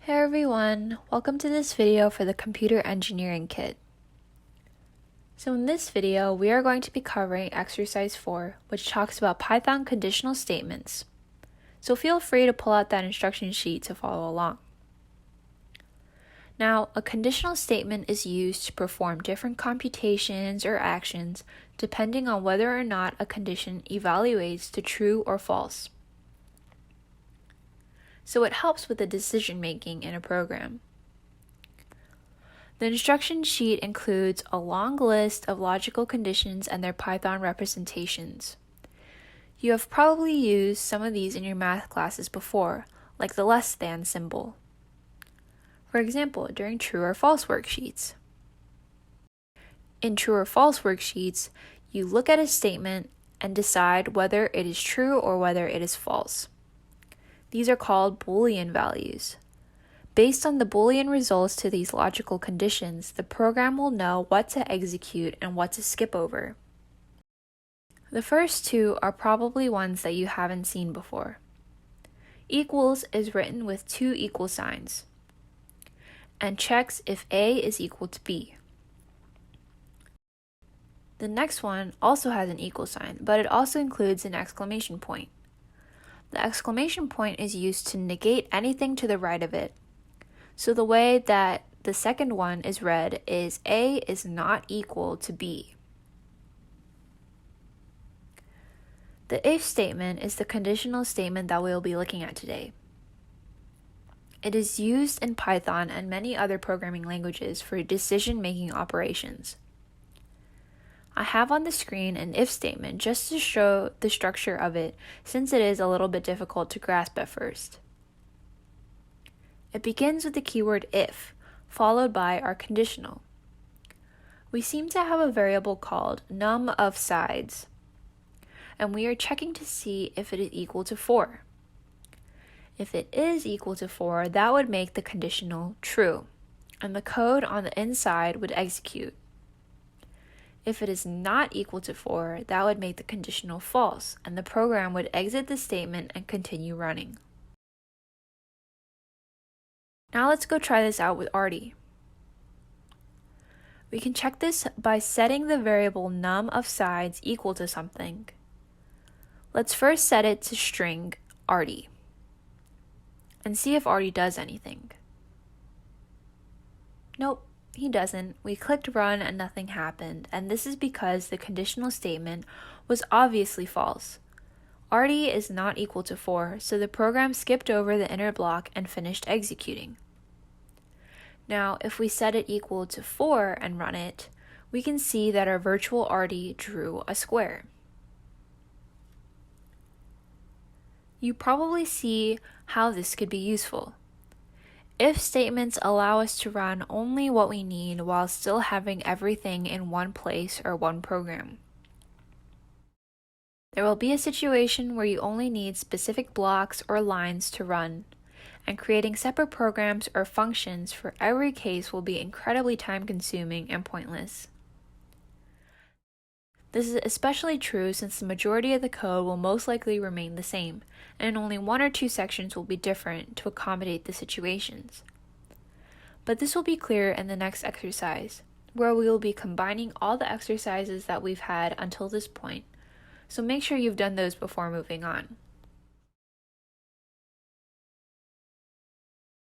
Hey everyone, welcome to this video for the Computer Engineering Kit. So in this video, we are going to be covering exercise 4, which talks about Python conditional statements. So feel free to pull out that instruction sheet to follow along. Now, a conditional statement is used to perform different computations or actions depending on whether or not a condition evaluates to true or false. So it helps with the decision making in a program. The instruction sheet includes a long list of logical conditions and their Python representations. You have probably used some of these in your math classes before, like the less than symbol. For example, during true or false worksheets. In true or false worksheets, you look at a statement and decide whether it is true or whether it is false. These are called Boolean values. Based on the Boolean results to these logical conditions, the program will know what to execute and what to skip over. The first two are probably ones that you haven't seen before. Equals is written with two equal signs and checks if A is equal to B. The next one also has an equal sign, but it also includes an exclamation point. The exclamation point is used to negate anything to the right of it. So the way that the second one is read is A is not equal to B. The if statement is the conditional statement that we will be looking at today. It is used in Python and many other programming languages for decision-making operations. I have on the screen an if statement just to show the structure of it, since it is a little bit difficult to grasp at first. It begins with the keyword if, followed by our conditional. We seem to have a variable called num of sides, and we are checking to see if it is equal to 4. If it is equal to 4, that would make the conditional true, and the code on the inside would execute. If it is not equal to 4, that would make the conditional false, and the program would exit the statement and continue running. Now let's go try this out with Artie. We can check this by setting the variable num of sides equal to something. Let's first set it to string Artie and see if Artie does anything. Nope. He doesn't. We clicked run and nothing happened, and this is because the conditional statement was obviously false. Artie is not equal to 4, so the program skipped over the inner block and finished executing. Now, if we set it equal to 4 and run it, we can see that our virtual Artie drew a square. You probably see how this could be useful. If statements allow us to run only what we need while still having everything in one place or one program. There will be a situation where you only need specific blocks or lines to run, and creating separate programs or functions for every case will be incredibly time-consuming and pointless. This is especially true since the majority of the code will most likely remain the same, and only one or two sections will be different to accommodate the situations. But this will be clear in the next exercise, where we will be combining all the exercises that we've had until this point, so make sure you've done those before moving on.